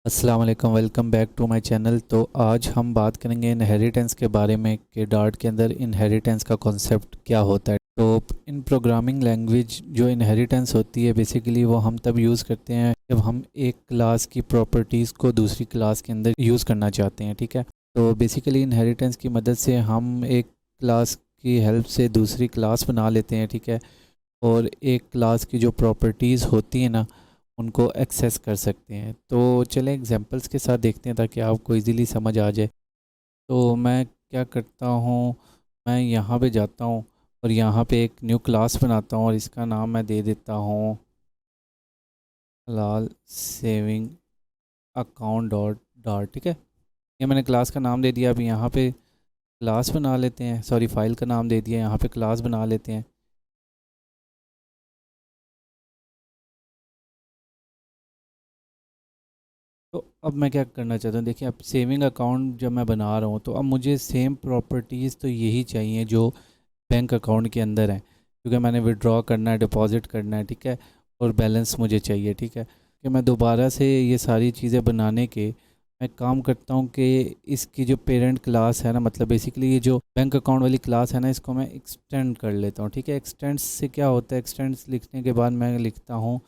अस्सलाम वालेकुम, welcome back to my channel. तो आज हम बात करेंगे इनहेरिटेंस के बारे में कि डार्ट के अंदर इनहेरिटेंस का कॉन्सेप्ट क्या होता है। तो इन प्रोग्रामिंग लैंग्वेज जो इनहेरिटेंस होती है बेसिकली वो हम तब यूज़ करते हैं जब हम एक क्लास की प्रॉपर्टीज़ को दूसरी क्लास के अंदर यूज़ करना चाहते हैं। ठीक है, तो बेसिकली इनहेरिटेंस की मदद से हम एक क्लास की हेल्प से दूसरी क्लास बना लेते हैं। ठीक है, और एक क्लास की जो प्रॉपर्टीज़ होती है ना उनको एक्सेस कर सकते हैं। तो चलें एग्जांपल्स के साथ देखते हैं ताकि आपको इजीली समझ आ जाए। तो मैं क्या करता हूँ, मैं यहाँ पे जाता हूँ और यहाँ पे एक न्यू क्लास बनाता हूँ और इसका नाम मैं दे देता हूँ लाल सेविंग अकाउंट डॉट डार्ट। ठीक है, ये मैंने क्लास का नाम दे दिया। अभी यहाँ पे क्लास बना लेते हैं, सॉरी फाइल का नाम दे दिया, यहाँ पे क्लास बना लेते हैं। तो अब मैं क्या करना चाहता हूँ, देखिए अब सेविंग अकाउंट जब मैं बना रहा हूँ तो अब मुझे सेम प्रॉपर्टीज़ तो यही चाहिए जो बैंक अकाउंट के अंदर है, क्योंकि मैंने विड्रॉ करना है, डिपॉजिट करना है। ठीक है, और बैलेंस मुझे चाहिए। ठीक है, कि मैं दोबारा से ये सारी चीज़ें बनाने के मैं काम करता हूँ कि इसकी जो पेरेंट क्लास है ना, मतलब बेसिकली ये जो बैंक अकाउंट वाली क्लास है ना, इसको मैं एक्सटेंड कर लेता हूँ। ठीक है, एक्सटेंड से क्या होता है, एक्सटेंड लिखने के बाद मैं लिखता हूँ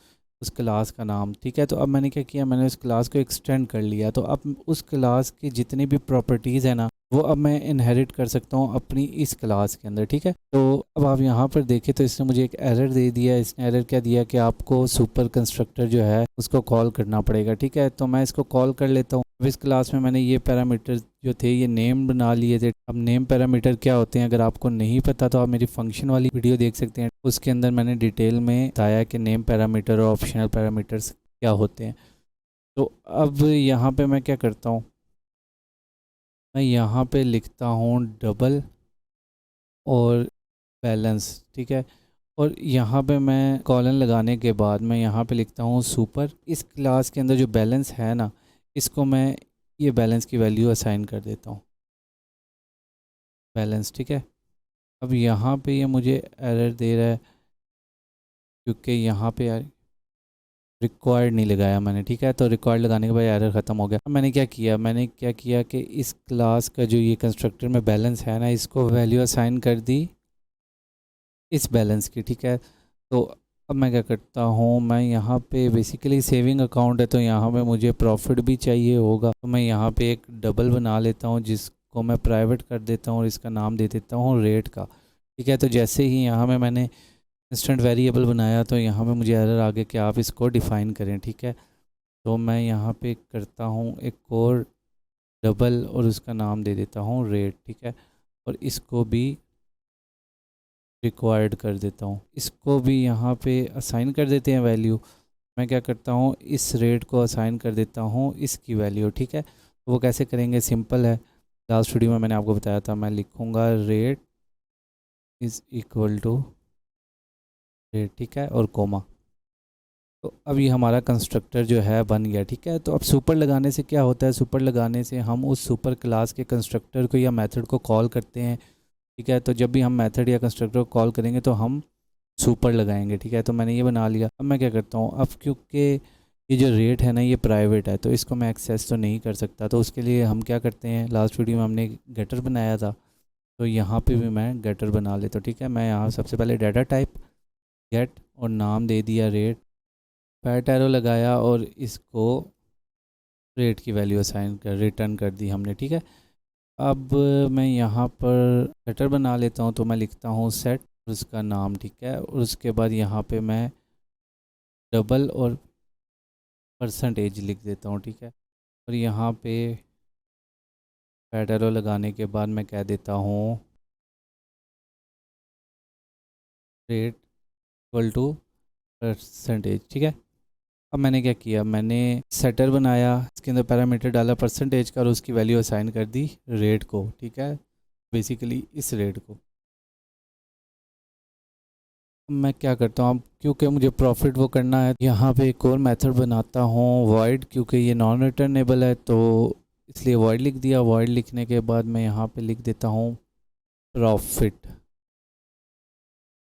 उस क्लास का नाम। ठीक है, तो अब मैंने क्या किया, मैंने उस क्लास को एक्सटेंड कर लिया। तो अब उस क्लास की जितनी भी प्रॉपर्टीज़ है ना वो अब मैं इनहेरिट कर सकता हूँ अपनी इस क्लास के अंदर। ठीक है, तो अब आप यहाँ पर देखें तो इसने मुझे एक एरर दे दिया। इसने एरर क्या दिया कि आपको सुपर कंस्ट्रक्टर जो है उसको कॉल करना पड़ेगा। ठीक है, तो मैं इसको कॉल कर लेता हूँ। अब इस क्लास में मैंने ये पैरामीटर जो थे ये नेम बना लिए थे। अब नेम पैरामीटर क्या होते हैं अगर आपको नहीं पता तो आप मेरी फंक्शन वाली वीडियो देख सकते हैं, उसके अंदर मैंने डिटेल में बताया कि नेम पैरामीटर और ऑप्शनल पैरामीटर्स क्या होते हैं। तो अब यहाँ पे मैं क्या करता हूँ, मैं यहाँ पे लिखता हूँ डबल और बैलेंस। ठीक है, और यहाँ पे मैं कॉलन लगाने के बाद मैं यहाँ पे लिखता हूँ सुपर। इस क्लास के अंदर जो बैलेंस है ना, इसको मैं ये बैलेंस की वैल्यू असाइन कर देता हूँ, बैलेंस। ठीक है, अब यहाँ पे ये मुझे एरर दे रहा है क्योंकि यहाँ पे रिक्वायर्ड नहीं लगाया मैंने। ठीक है, तो रिक्वायर्ड लगाने के बाद एरर ख़त्म हो गया। अब मैंने क्या किया कि इस क्लास का जो ये कंस्ट्रक्टर में बैलेंस है ना, इसको वैल्यू असाइन कर दी इस बैलेंस की। ठीक है, तो अब मैं क्या करता हूँ, मैं यहाँ पे बेसिकली सेविंग अकाउंट है तो यहाँ पे मुझे प्रॉफिट भी चाहिए होगा, तो मैं यहाँ पे एक डबल बना लेता हूँ जिसको मैं प्राइवेट कर देता हूँ और इसका नाम दे देता हूँ रेट का। ठीक है, तो जैसे ही यहाँ में मैंने इंस्टेंट वेरिएबल बनाया तो यहाँ पे मुझे एरर आ गया कि आप इसको डिफ़ाइन करें। ठीक है, तो मैं यहाँ पे करता हूँ एक और डबल और उसका नाम दे देता हूँ रेट। ठीक है, और इसको भी रिक्वायर्ड कर देता हूँ, इसको भी यहाँ पे असाइन कर देते हैं वैल्यू। मैं क्या करता हूँ, इस रेट को असाइन कर देता हूँ इसकी वैल्यू। ठीक है, तो वो कैसे करेंगे, सिंपल है। लास्ट वीडियो में मैंने आपको बताया था, मैं लिखूँगा rate is equal to rate. ठीक है, और कोमा। तो अब ये हमारा कंस्ट्रक्टर जो है बन गया। ठीक है, तो अब सुपर लगाने से क्या होता है, सुपर लगाने से हम उस सुपर क्लास के कंस्ट्रक्टर को या मेथड को कॉल करते हैं। ठीक है, तो जब भी हम मेथड या कंस्ट्रक्टर को कॉल करेंगे तो हम सुपर लगाएंगे। ठीक है, तो मैंने ये बना लिया। अब मैं क्या करता हूँ, अब क्योंकि ये जो रेट है ना ये प्राइवेट है तो इसको मैं एक्सेस तो नहीं कर सकता, तो उसके लिए हम क्या करते हैं, लास्ट वीडियो में हमने गेटर बनाया था तो यहाँ पे भी मैं गेटर बना लेता हूँ। ठीक है, मैं यहाँ सबसे पहले डाटा टाइप गेट और नाम दे दिया रेट, फैट एरो लगाया और इसको रेट की वैल्यू असाइन कर रिटर्न कर दी हमने। ठीक है, अब मैं यहाँ पर सेटर बना लेता हूँ, तो मैं लिखता हूँ सेट उसका नाम। ठीक है, और उसके बाद यहाँ पे मैं डबल और परसेंटेज लिख देता हूँ। ठीक है, और यहाँ पे फैट एरो लगाने के बाद मैं कह देता हूँ रेट इक्वल टू परसेंटेज। ठीक है, अब मैंने क्या किया, मैंने सेटर बनाया, इसके अंदर पैरामीटर डाला परसेंटेज का और उसकी वैल्यू असाइन कर दी रेट को। ठीक है, बेसिकली इस रेट को। अब मैं क्या करता हूँ, अब क्योंकि मुझे प्रॉफिट वो करना है, यहाँ पे एक और मेथड बनाता हूँ वॉइड, क्योंकि ये नॉन रिटर्नेबल है तो इसलिए वॉइड लिख दिया। वॉइड लिखने के बाद मैं यहाँ पे लिख देता हूँ प्रॉफिट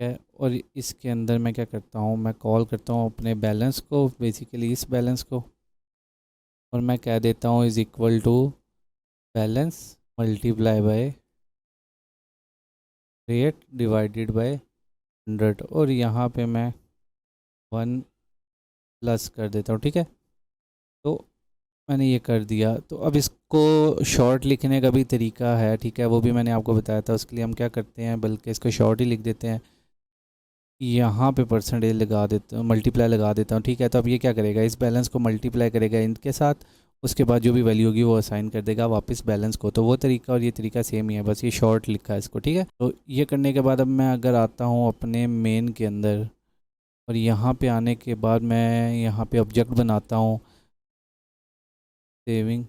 है, और इसके अंदर मैं क्या करता हूँ, मैं कॉल करता हूँ अपने बैलेंस को, बेसिकली इस बैलेंस को। और मैं कह देता हूँ is equal to balance multiply by rate divided by 100, और यहाँ पे मैं 1 प्लस कर देता हूँ, ठीक है। तो मैंने ये कर दिया। तो अब इसको शॉर्ट लिखने का भी तरीका है, ठीक है, वो भी मैंने आपको बताया था। उसके लिए हम क्या करते हैं, बल्कि इसको शॉर्ट ही लिख देते हैं, यहाँ पे परसेंटेज लगा देता हूँ, मल्टीप्लाई लगा देता हूँ, ठीक है। तो अब ये क्या करेगा, इस बैलेंस को मल्टीप्लाई करेगा इनके साथ, उसके बाद जो भी वैल्यू होगी वो असाइन कर देगा वापस बैलेंस को। तो वो तरीका और ये तरीका सेम ही है, बस ये शॉर्ट लिखा है इसको, ठीक है। तो ये करने के बाद अब मैं अगर आता हूँ अपने मेन के अंदर, और यहाँ पे आने के बाद मैं यहाँ पे ऑब्जेक्ट बनाता हूँ, saving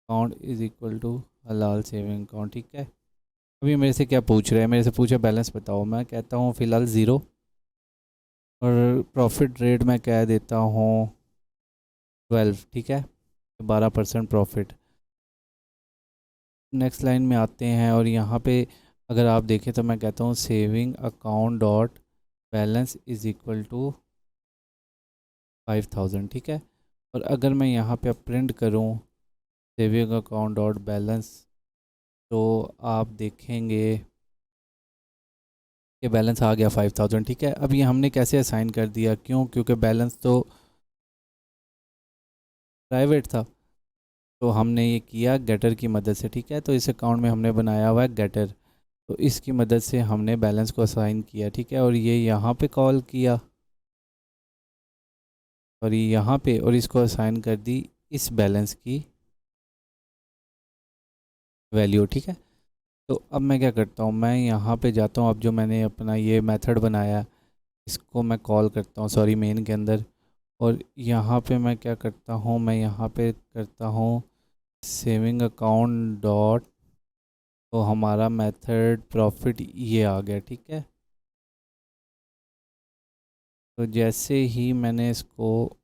account is equal to halal saving account, ठीक है। अभी मेरे से क्या पूछ रहे हैं, मेरे से पूछे बैलेंस बताओ, मैं कहता हूँ फ़िलहाल ज़ीरो, और प्रॉफिट रेट मैं कह देता हूँ 12, ठीक है, 12% प्रॉफिट। नेक्स्ट लाइन में आते हैं, और यहाँ पे अगर आप देखें तो मैं कहता हूँ saving account dot balance is equal to 5000, ठीक है। और अगर मैं यहाँ पे अब प्रिंट करूँ सेविंग अकाउंट डॉट बैलेंस, तो आप देखेंगे कि बैलेंस आ गया 5000, ठीक है। अब ये हमने कैसे असाइन कर दिया, क्यों, क्योंकि बैलेंस तो प्राइवेट था, तो हमने ये किया गेटर की मदद से, ठीक है। तो इस अकाउंट में हमने बनाया हुआ है गेटर, तो इसकी मदद से हमने बैलेंस को असाइन किया, ठीक है। और ये यहाँ पे कॉल किया, और ये यहाँ पे, और इसको असाइन कर दी इस बैलेंस की वैल्यू, ठीक है। तो अब मैं क्या करता हूँ, मैं यहाँ पे जाता हूँ, अब जो मैंने अपना ये मेथड बनाया इसको मैं कॉल करता हूँ, सॉरी, मेन के अंदर। और यहाँ पे मैं क्या करता हूँ, मैं यहाँ पे करता हूँ सेविंग अकाउंट डॉट, तो हमारा मेथड प्रॉफिट ये आ गया, ठीक है। तो जैसे ही मैंने इसको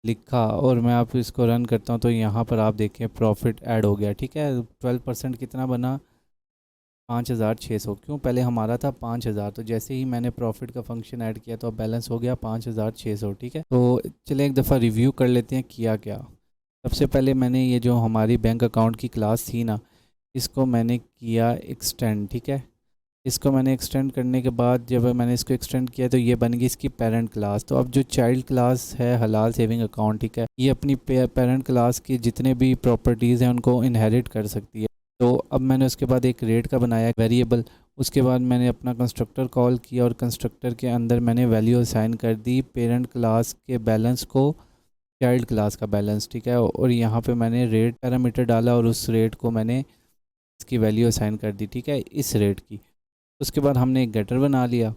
लिखा और मैं आप इसको रन करता हूँ, तो यहाँ पर आप देखें प्रॉफिट ऐड हो गया, ठीक है। 12% कितना बना, 5600। क्यों, पहले हमारा था 5000, तो जैसे ही मैंने प्रॉफिट का फंक्शन ऐड किया तो अब बैलेंस हो गया 5600, ठीक है। तो चलिए एक दफ़ा रिव्यू कर लेते हैं किया क्या। सबसे पहले मैंने ये जो हमारी बैंक अकाउंट की क्लास थी ना, इसको मैंने किया एक्सटेंड, ठीक है। इसको मैंने एक्सटेंड करने के बाद जब मैंने इसको एक्सटेंड किया तो ये बन गई इसकी पेरेंट क्लास। तो अब जो चाइल्ड क्लास है हलाल सेविंग अकाउंट, ठीक है, ये अपनी पेरेंट क्लास की जितने भी प्रॉपर्टीज़ हैं उनको इनहेरिट कर सकती है। तो अब मैंने उसके बाद एक रेट का बनाया वेरिएबल, उसके बाद मैंने अपना कंस्ट्रक्टर कॉल किया, और कंस्ट्रक्टर के अंदर मैंने वैल्यू असाइन कर दी पेरेंट क्लास के बैलेंस को चाइल्ड क्लास का बैलेंस, ठीक है। और यहाँ पे मैंने रेट पैरामीटर डाला, और उस रेट को मैंने इसकी वैल्यू असाइन कर दी, ठीक है, इस रेट की। उसके बाद हमने एक गेटर बना लिया,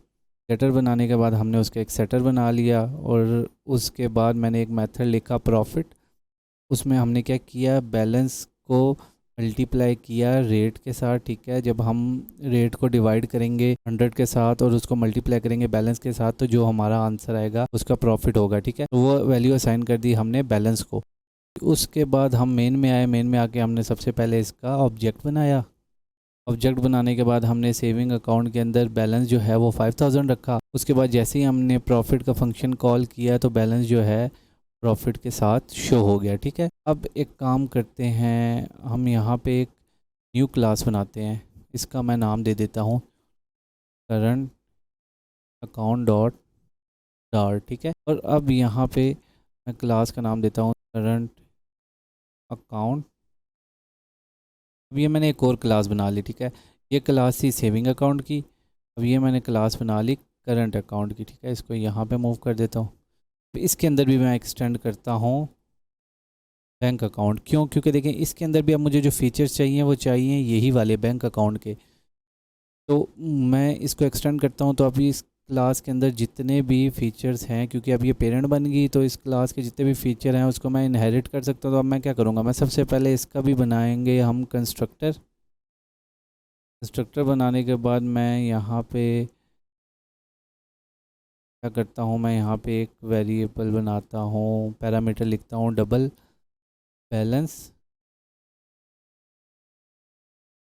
गेटर बनाने के बाद हमने उसका एक सेटर बना लिया, और उसके बाद मैंने एक मेथड लिखा प्रॉफिट, उसमें हमने क्या किया, बैलेंस को मल्टीप्लाई किया रेट के साथ, ठीक है। जब हम रेट को डिवाइड करेंगे 100 के साथ और उसको मल्टीप्लाई करेंगे बैलेंस के साथ, तो जो हमारा आंसर आएगा उसका प्रॉफिट होगा, ठीक है। तो वो वैल्यू असाइन कर दी हमने बैलेंस को। उसके बाद हम मेन में आए, मेन में आके हमने सबसे पहले इसका ऑब्जेक्ट बनाया। ऑब्जेक्ट बनाने के बाद हमने सेविंग अकाउंट के अंदर बैलेंस जो है वो 5000 रखा। उसके बाद जैसे ही हमने प्रॉफिट का फंक्शन कॉल किया तो बैलेंस जो है प्रॉफिट के साथ शो हो गया, ठीक है। अब एक काम करते हैं, हम यहाँ पे एक न्यू क्लास बनाते हैं, इसका मैं नाम दे देता हूँ करंट अकाउंट डॉट डार, ठीक है। और अब यहाँ पे मैं क्लास का नाम देता हूँ करंट अकाउंट। अब ये मैंने एक और क्लास बना ली, ठीक है। ये क्लास थी सेविंग अकाउंट की, अब ये मैंने क्लास बना ली करंट अकाउंट की, ठीक है। इसको यहाँ पे मूव कर देता हूँ। तो इसके अंदर भी मैं एक्सटेंड करता हूँ बैंक अकाउंट, क्यों, क्योंकि देखें इसके अंदर भी अब मुझे जो फीचर्स चाहिए वो चाहिए यही वाले बैंक अकाउंट के। तो मैं इसको एक्सटेंड करता हूँ, तो अभी इस क्लास के अंदर जितने भी फीचर्स हैं, क्योंकि अब ये पेरेंट बन गई, तो इस क्लास के जितने भी फीचर हैं उसको मैं इनहेरिट कर सकता हूँ। तो अब मैं क्या करूँगा, मैं सबसे पहले इसका भी बनाएंगे हम कंस्ट्रक्टर। कंस्ट्रक्टर बनाने के बाद मैं यहाँ पे क्या करता हूँ, मैं यहाँ पे एक वेरिएबल बनाता हूँ, पैरामीटर लिखता हूँ डबल बैलेंस,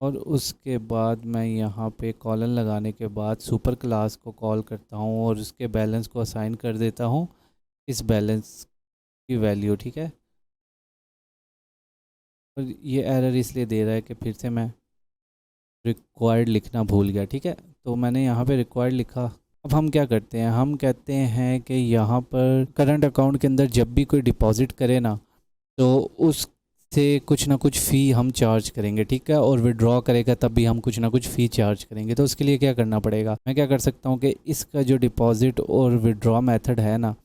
और उसके बाद मैं यहाँ पे कॉलन लगाने के बाद सुपर क्लास को कॉल करता हूँ और उसके बैलेंस को असाइन कर देता हूँ इस बैलेंस की वैल्यू, ठीक है। और ये एरर इसलिए दे रहा है कि फिर से मैं रिक्वायर्ड लिखना भूल गया, ठीक है। तो मैंने यहाँ पे रिक्वायर्ड लिखा। अब हम क्या करते हैं, हम कहते हैं कि यहाँ पर करंट अकाउंट के अंदर जब भी कोई डिपॉजिट करे ना, तो उससे कुछ ना कुछ फ़ी हम चार्ज करेंगे, ठीक है। और विड्रॉ करेगा तब भी हम कुछ ना कुछ फ़ी चार्ज करेंगे। तो उसके लिए क्या करना पड़ेगा, मैं क्या कर सकता हूँ कि इसका जो डिपॉजिट और विड्रॉ मेथड है ना,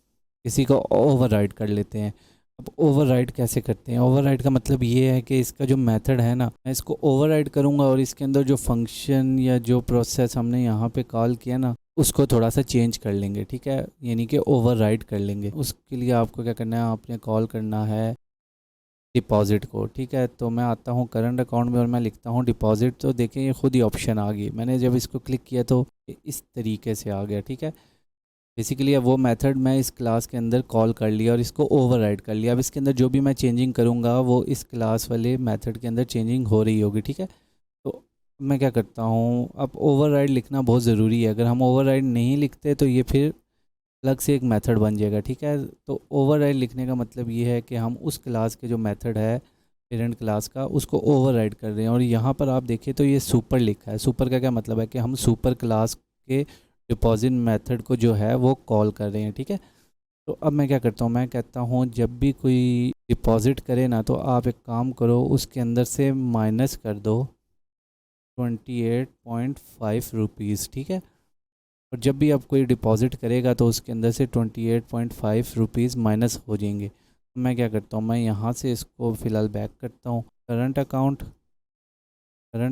इसी को ओवरराइड कर लेते हैं। अब ओवरराइड कैसे करते हैं, ओवरराइड का मतलब ये है कि इसका जो मेथड है ना, मैं इसको ओवरराइड करूँगा और इसके अंदर जो फंक्शन या जो प्रोसेस हमने यहाँ पे कॉल किया ना, उसको थोड़ा सा चेंज कर लेंगे, ठीक है। यानी कि ओवरराइड कर लेंगे। उसके लिए आपको क्या करना है, आपने कॉल करना है डिपॉजिट को, ठीक है। तो मैं आता हूँ करंट अकाउंट में और मैं लिखता हूँ डिपॉजिट। तो देखें ये खुद ही ऑप्शन आ गई। मैंने जब इसको क्लिक किया तो इस तरीके से आ गया, ठीक है। बेसिकली अब वो मेथड मैं इस क्लास के अंदर कॉल कर लिया और इसको ओवरराइड कर लिया। अब इसके अंदर जो भी मैं चेंजिंग करूँगा वो इस क्लास वाले मेथड के अंदर चेंजिंग हो रही होगी, ठीक है। तो मैं क्या करता हूँ, अब ओवरराइड लिखना बहुत ज़रूरी है। अगर हम ओवरराइड नहीं लिखते तो ये फिर अलग से एक मेथड बन जाएगा, ठीक है। तो ओवरराइड लिखने का मतलब ये है कि हम उस क्लास के जो मेथड है पेरेंट क्लास का, उसको ओवरराइड कर रहे हैं। और यहाँ पर आप देखिए तो ये सुपर लिखा है। सुपर का क्या मतलब है कि हम सुपर क्लास के डिपॉजिट मेथड को जो है वो कॉल कर रहे हैं, ठीक है। तो अब मैं क्या करता हूँ, मैं कहता हूँ जब भी कोई डिपॉजिट करे ना, तो आप एक काम करो, उसके अंदर से माइनस कर दो 28.5 रुपीज़, ठीक है। और जब भी आप कोई डिपॉजिट करेगा तो उसके अंदर से 28.5 रुपीज़ माइनस हो जाएंगे। मैं क्या करता हूँ, मैं यहाँ से इसको फ़िलहाल बैक करता हूँ। Current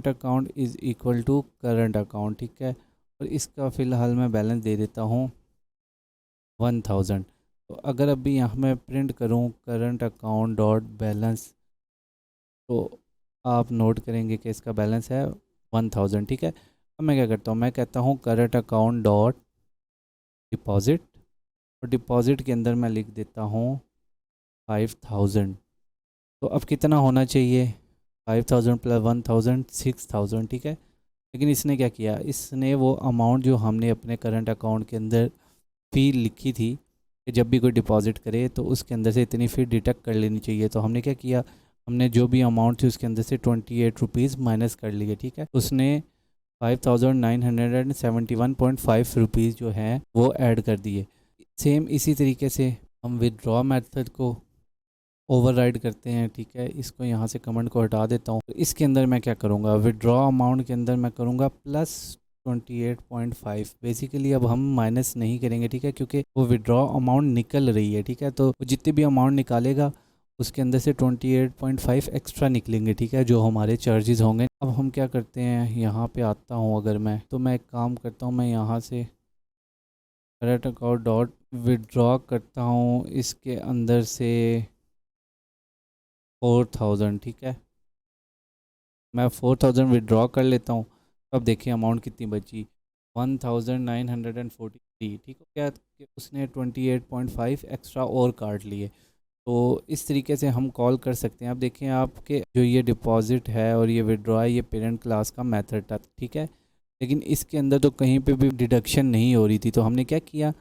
account is equal to current account, ठीक है। और इसका फ़िलहाल मैं बैलेंस दे देता हूँ 1000। तो अगर अभी यहाँ मैं प्रिंट करूँ करंट अकाउंट डॉट बैलेंस, तो आप नोट करेंगे कि इसका बैलेंस है 1000, ठीक है। अब मैं क्या करता हूँ, मैं कहता हूँ करंट अकाउंट डॉट डिपॉजिट, और डिपॉजिट के अंदर मैं लिख देता हूँ 5000। तो अब कितना होना चाहिए, 5000 प्लस 1000 6000, ठीक है। लेकिन इसने क्या किया, इसने वो अमाउंट जो हमने अपने करंट अकाउंट के अंदर फ़ी लिखी थी कि जब भी कोई डिपॉजिट करे तो उसके अंदर से इतनी फ़ी डिडक्ट कर लेनी चाहिए, तो हमने क्या किया, हमने जो भी अमाउंट थी उसके अंदर से 28 रुपीज़ माइनस कर लिए, ठीक है। उसने 5971.5 रुपीज़ जो है वो ऐड कर दिए। सेम इसी तरीके से हम विदड्रॉ मेथड को ओवरराइड करते हैं, ठीक है। इसको यहाँ से कमेंट को हटा देता हूँ। इसके अंदर मैं क्या करूँगा, विदड्रॉ अमाउंट के अंदर मैं करूँगा +28.5। बेसिकली अब हम माइनस नहीं करेंगे, ठीक है, क्योंकि वो विदड्रॉ अमाउंट निकल रही है, ठीक है। तो वो जितनी भी अमाउंट निकालेगा उसके अंदर से 28.5 एक्स्ट्रा निकलेंगे, ठीक है, जो हमारे चार्जेस होंगे। अब हम क्या करते हैं, यहाँ पे आता हूँ अगर मैं, तो मैं एक काम करता हूँ, मैं यहाँ से करंट अकाउंट डॉट विदड्रॉ करता हूँ इसके अंदर से 4000, ठीक है। मैं 4000 विदड्रॉ कर लेता हूँ। अब देखिए अमाउंट कितनी बची, 1943, ठीक हो गया कि उसने 28.5 एक्स्ट्रा और काट लिए। तो इस तरीके से हम कॉल कर सकते हैं। अब देखें आपके जो ये डिपॉजिट है और ये विदड्रॉ है, ये पेरेंट क्लास का मेथड था, ठीक है। लेकिन इसके अंदर तो कहीं पे भी डिडक्शन नहीं हो रही थी। तो हमने क्या किया,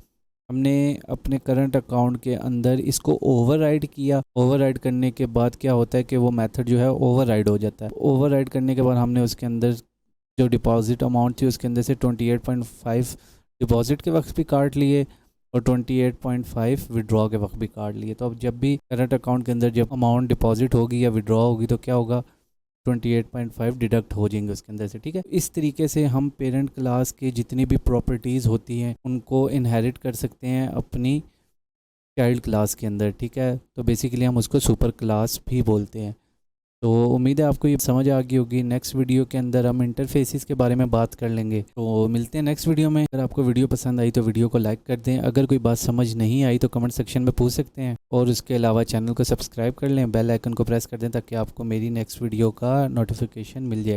हमने अपने करंट अकाउंट के अंदर इसको ओवरराइड किया। ओवरराइड करने के बाद क्या होता है कि वो मेथड जो है ओवरराइड हो जाता है। ओवरराइड करने के बाद हमने उसके अंदर जो डिपॉजिट अमाउंट थी उसके अंदर से 28.5 डिपॉजिट के वक्त भी काट लिए और 28.5 विड्रॉ के वक्त भी काट लिए। तो अब जब भी करंट अकाउंट के अंदर जब अमाउंट डिपॉजिट होगी या विड्रॉ होगी तो क्या होगा, 28.5 डिडक्ट हो जाएंगे उसके अंदर से, ठीक है। इस तरीके से हम पेरेंट क्लास के जितनी भी प्रॉपर्टीज़ होती हैं उनको इनहेरिट कर सकते हैं अपनी चाइल्ड क्लास के अंदर, ठीक है। तो बेसिकली हम उसको सुपर क्लास भी बोलते हैं। तो उम्मीद है आपको ये समझ आ गई होगी। नेक्स्ट वीडियो के अंदर हम इंटरफेसिस के बारे में बात कर लेंगे। तो मिलते हैं नेक्स्ट वीडियो में। अगर आपको वीडियो पसंद आई तो वीडियो को लाइक कर दें। अगर कोई बात समझ नहीं आई तो कमेंट सेक्शन में पूछ सकते हैं। और उसके अलावा चैनल को सब्सक्राइब कर लें, बेल आइकन को प्रेस कर दें ताकि आपको मेरी नेक्स्ट वीडियो का नोटिफिकेशन मिल जाए।